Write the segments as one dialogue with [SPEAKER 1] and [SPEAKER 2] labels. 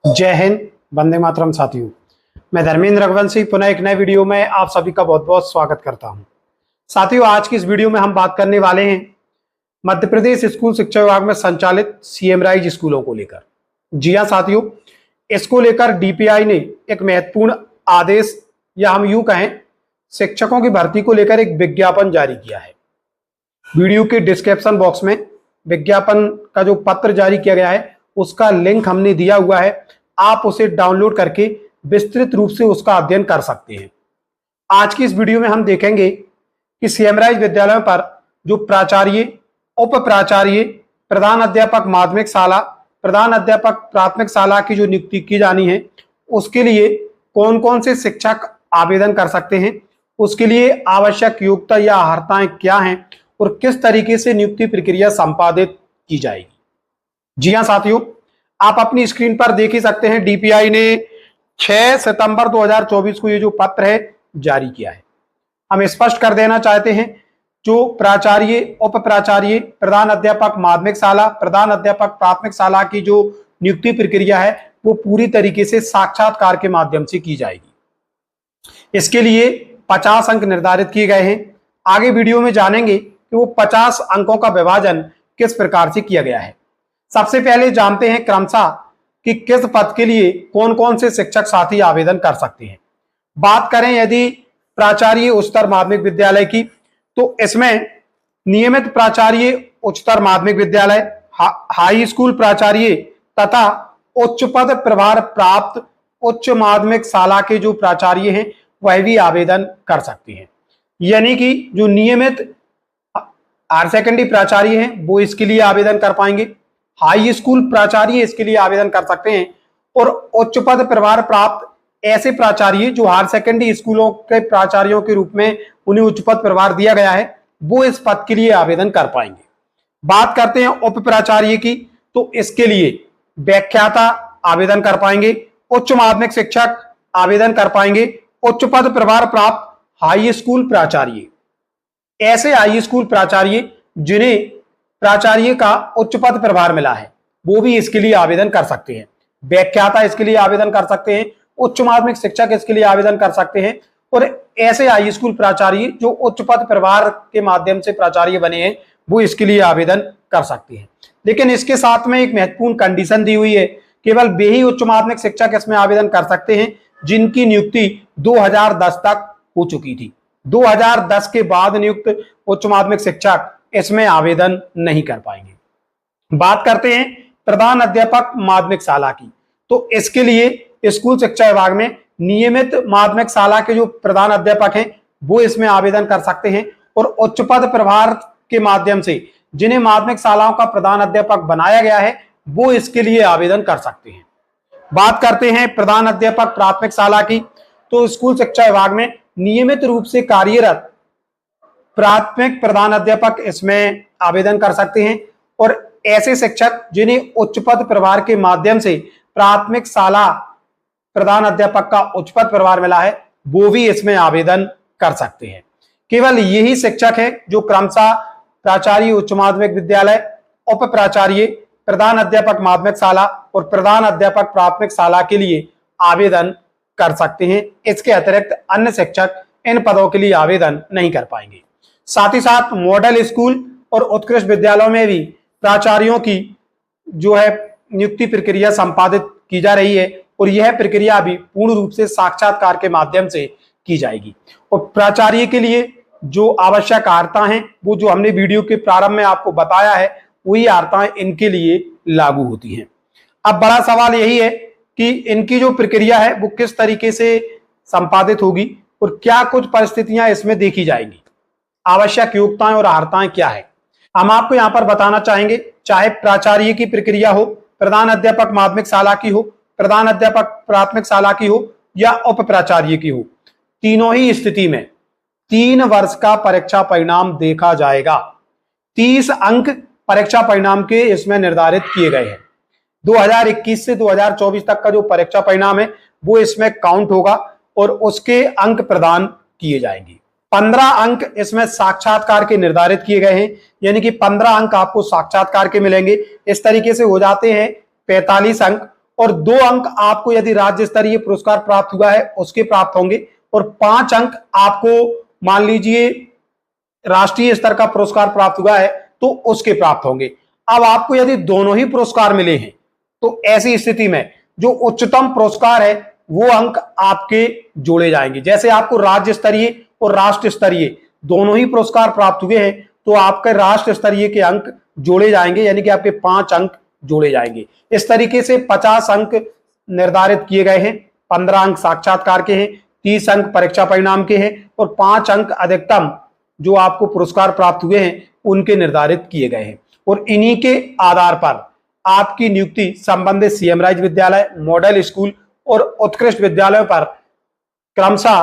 [SPEAKER 1] जय हिंद, वंदे मातरम। साथियों, मैं धर्मेंद्र रघुवंशी पुनः एक नए वीडियो में आप सभी का बहुत बहुत स्वागत करता हूं। साथियों, आज की इस वीडियो में हम बात करने वाले हैं मध्य प्रदेश स्कूल शिक्षा विभाग में संचालित सीएम राइज स्कूलों को लेकर। जी हां साथियों, इसको लेकर डीपीआई ने एक महत्वपूर्ण आदेश या हम यूं कहें शिक्षकों की भर्ती को लेकर एक विज्ञापन जारी किया है। वीडियो के डिस्क्रिप्शन बॉक्स में विज्ञापन का जो पत्र जारी किया गया है उसका लिंक हमने दिया हुआ है। आप उसे डाउनलोड करके विस्तृत रूप से उसका अध्ययन कर सकते हैं। आज की इस वीडियो में हम देखेंगे कि सीएम राइज विद्यालयों पर जो प्राचार्य, उप प्राचार्य, प्रधान अध्यापक माध्यमिक शाला, प्रधान अध्यापक प्राथमिक शाला की जो नियुक्ति की जानी है उसके लिए कौन कौन से शिक्षक आवेदन कर सकते हैं, उसके लिए आवश्यक योग्यता या अर्हताएं क्या हैं और किस तरीके से नियुक्ति प्रक्रिया संपादित की जाएगी। जी हां साथियों, आप अपनी स्क्रीन पर देख ही सकते हैं डीपीआई ने 6 सितंबर 2024 को ये जो पत्र है जारी किया है। हम स्पष्ट कर देना चाहते हैं, जो प्राचार्य, उप प्राचार्य, प्रधान अध्यापक माध्यमिक शाला, प्रधान अध्यापक प्राथमिक शाला की जो नियुक्ति प्रक्रिया है वो पूरी तरीके से साक्षात्कार के माध्यम से की जाएगी। इसके लिए 50 अंक निर्धारित किए गए हैं। आगे वीडियो में जानेंगे कि वो 50 अंकों का विभाजन किस प्रकार से किया गया है। सबसे पहले जानते हैं क्रमशः कि किस पद के लिए कौन कौन से शिक्षक साथी आवेदन कर सकते हैं। बात करें यदि प्राचार्य उच्चतर माध्यमिक विद्यालय की, तो इसमें नियमित प्राचार्य उच्चतर माध्यमिक विद्यालय, हाई स्कूल प्राचार्य तथा उच्च पद प्रभार प्राप्त उच्च माध्यमिक शाला के जो प्राचार्य हैं वह भी आवेदन कर सकते हैं। यानी कि जो नियमित हायर सेकेंडरी प्राचार्य हैं वो इसके लिए आवेदन कर पाएंगे, हाई स्कूल प्राचार्य इसके लिए आवेदन कर सकते हैं और उच्च पद प्रभार प्राप्त ऐसे प्राचार्य जो हायर सेकेंडरी स्कूलों के प्राचार्यों के रूप में उन्हें उच्च पद प्रभार दिया गया है वो इस पद के लिए आवेदन कर पाएंगे। बात करते हैं उप प्राचार्य की, तो इसके लिए व्याख्याता आवेदन कर पाएंगे, उच्च माध्यमिक शिक्षक आवेदन कर पाएंगे, उच्च पद प्रभार प्राप्त हाई स्कूल प्राचार्य, ऐसे हाई स्कूल प्राचार्य जिन्हें प्राचार्य का उच्च पद प्रभार मिला है वो भी इसके लिए आवेदन कर सकते हैं। व्याख्याता इसके लिए आवेदन कर सकते हैं, उच्च माध्यमिक शिक्षक इसके लिए आवेदन कर सकते हैं और ऐसे हाई स्कूल प्राचार्य जो उच्च पद प्रभार के माध्यम से प्राचार्य बने हैं वो इसके लिए आवेदन कर सकते हैं। लेकिन इसके साथ में एक महत्वपूर्ण कंडीशन दी हुई है, केवल वे ही उच्च माध्यमिक शिक्षक इसमें आवेदन कर सकते हैं जिनकी नियुक्ति 2010 तक हो चुकी थी। 2010 के बाद नियुक्त उच्च माध्यमिक शिक्षक इसमें आवेदन नहीं कर पाएंगे। बात करते हैं प्रधान अध्यापक माध्यमिक शाला की, तो इसके लिए स्कूल शिक्षा विभाग में नियमित माध्यमिक शाला के जो प्रधान अध्यापक हैं वो इसमें आवेदन कर सकते हैं और उच्च पद प्रभार के माध्यम से जिन्हें माध्यमिक शालाओं का प्रधान अध्यापक बनाया गया है वो इसके लिए आवेदन कर सकते हैं। बात करते हैं प्रधान अध्यापक प्राथमिक शाला की, तो स्कूल शिक्षा विभाग में नियमित रूप से कार्यरत प्राथमिक प्रधान अध्यापक इसमें आवेदन कर सकते हैं और ऐसे शिक्षक जिन्हें उच्च पद प्रभार के माध्यम से प्राथमिक शाला प्रधान अध्यापक का उच्च पद प्रभार मिला है वो भी इसमें आवेदन कर सकते हैं। केवल यही शिक्षक है जो क्रमशः प्राचार्य उच्च माध्यमिक विद्यालय, उप प्राचार्य, प्रधान अध्यापक माध्यमिक शाला और प्रधान अध्यापक प्राथमिक शाला के लिए आवेदन कर सकते हैं। इसके अतिरिक्त अन्य शिक्षक इन पदों के लिए आवेदन नहीं कर पाएंगे। साथ ही साथ मॉडल स्कूल और उत्कृष्ट विद्यालयों में भी प्राचार्यों की जो है नियुक्ति प्रक्रिया संपादित की जा रही है और यह प्रक्रिया भी पूर्ण रूप से साक्षात्कार के माध्यम से की जाएगी। और प्राचार्य के लिए जो आवश्यक अर्हताएं हैं वो जो हमने वीडियो के प्रारंभ में आपको बताया है वही अर्हताएं इनके लिए लागू होती हैं। अब बड़ा सवाल यही है कि इनकी जो प्रक्रिया है वो किस तरीके से संपादित होगी और क्या कुछ परिस्थितियां इसमें देखी जाएंगी, आवश्यक योग्यताएं और अर्हताएं क्या है। हम आपको यहां पर बताना चाहेंगे, चाहे प्राचार्य की प्रक्रिया हो, प्रधान अध्यापक माध्यमिक शाला की हो, प्रधान अध्यापक प्राथमिक शाला की हो या उप प्राचार्य की हो, तीनों ही स्थिति में 3 वर्ष का परीक्षा परिणाम देखा जाएगा। 30 अंक परीक्षा परिणाम के इसमें निर्धारित किए गए हैं। 2021 से 2024 तक का जो परीक्षा परिणाम है वो इसमें काउंट होगा और उसके अंक प्रदान किए जाएंगे। 15 अंक इसमें साक्षात्कार के निर्धारित किए गए हैं, यानी कि 15 अंक आपको साक्षात्कार के मिलेंगे। इस तरीके से हो जाते हैं 45 अंक और 2 अंक आपको यदि राज्य स्तरीय पुरस्कार प्राप्त हुआ है उसके प्राप्त होंगे, और 5 अंक आपको मान लीजिए राष्ट्रीय स्तर का पुरस्कार प्राप्त हुआ है तो उसके प्राप्त होंगे। अब आपको यदि दोनों ही पुरस्कार मिले हैं तो ऐसी स्थिति में जो उच्चतम पुरस्कार है वो अंक आपके जोड़े जाएंगे। जैसे आपको राज्य स्तरीय और राष्ट्र स्तरीय दोनों ही पुरस्कार प्राप्त हुए हैं तो आपके राष्ट्र स्तरीय के अंक जोड़े जाएंगे, यानी कि आपके 5 अंक जोड़े जाएंगे। इस तरीके से 50 अंक निर्धारित किए गए हैं, 15 अंक साक्षात्कार के हैं, 30 अंक परीक्षा परिणाम के हैं और 5 अंक अधिकतम जो आपको पुरस्कार प्राप्त हुए हैं उनके निर्धारित किए गए हैं। और इन्हीं के आधार पर आपकी नियुक्ति संबंधित सीएम राइज विद्यालय, मॉडल स्कूल और उत्कृष्ट विद्यालयों पर क्रमशः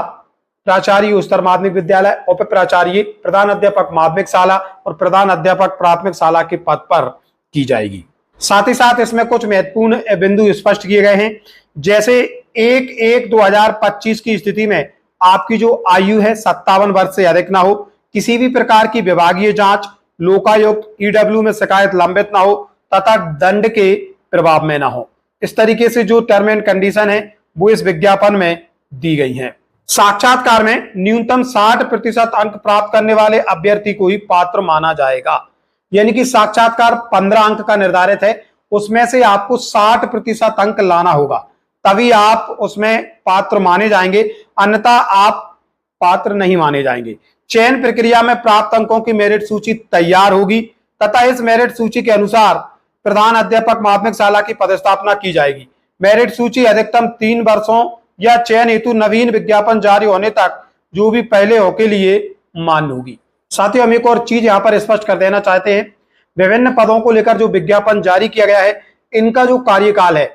[SPEAKER 1] प्राचार्य उच्चतर माध्यमिक विद्यालय, उप प्राचार्य, प्रधान अध्यापक माध्यमिक शाला और प्रधान अध्यापक प्राथमिक शाला के पद पर की जाएगी। साथ ही साथ इसमें कुछ महत्वपूर्ण बिंदु स्पष्ट किए गए हैं। जैसे 1/1/2025 की स्थिति में आपकी जो आयु है 57 वर्ष से अधिक ना हो, किसी भी प्रकार की विभागीय जांच, लोकायुक्त, ईडब्ल्यू में शिकायत लंबित ना हो तथा दंड के प्रभाव में ना हो। इस तरीके से जो टर्म एंड कंडीशन है वो इस विज्ञापन में दी गई है। साक्षात्कार में न्यूनतम 60% अंक प्राप्त करने वाले अभ्यर्थी को ही पात्र माना जाएगा। यानी कि साक्षात्कार 15 अंक का निर्धारित है, उसमें से आपको 60% अंक लाना होगा, तभी आप उसमें पात्र माने जाएंगे, अन्यथा आप पात्र नहीं माने जाएंगे। चयन प्रक्रिया में प्राप्त अंकों की मेरिट सूची तैयार होगी तथा इस मेरिट सूची के अनुसार प्रधान अध्यापक माध्यमिक शाला की पदस्थापना की जाएगी। मेरिट सूची अधिकतम 3 वर्षों या चयन हेतु नवीन विज्ञापन जारी होने तक जो भी पहले हो के लिए मान्य होगी। साथियों, हम एक और चीज यहाँ पर स्पष्ट कर देना चाहते हैं, विभिन्न पदों को लेकर जो विज्ञापन जारी किया गया है इनका जो कार्यकाल है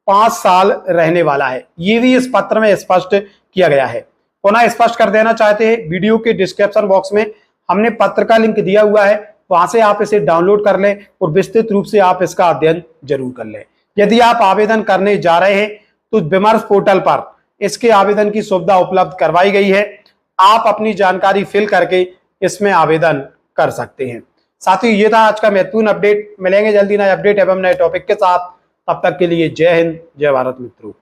[SPEAKER 1] 5 साल रहने वाला है, ये भी इस पत्र में स्पष्ट किया गया है। पुनः स्पष्ट कर देना चाहते हैं, वीडियो के डिस्क्रिप्शन बॉक्स में हमने पत्र का लिंक दिया हुआ है, वहां से आप इसे डाउनलोड कर लें और विस्तृत रूप से आप इसका अध्ययन जरूर कर लें। यदि आप आवेदन करने जा रहे हैं तो विमर्श पोर्टल पर इसके आवेदन की सुविधा उपलब्ध करवाई गई है, आप अपनी जानकारी फिल करके इसमें आवेदन कर सकते हैं। साथियों, ये था आज का महत्वपूर्ण अपडेट। मिलेंगे जल्दी नए अपडेट एवं नए टॉपिक के साथ, तब तक के लिए जय हिंद, जय भारत मित्रों।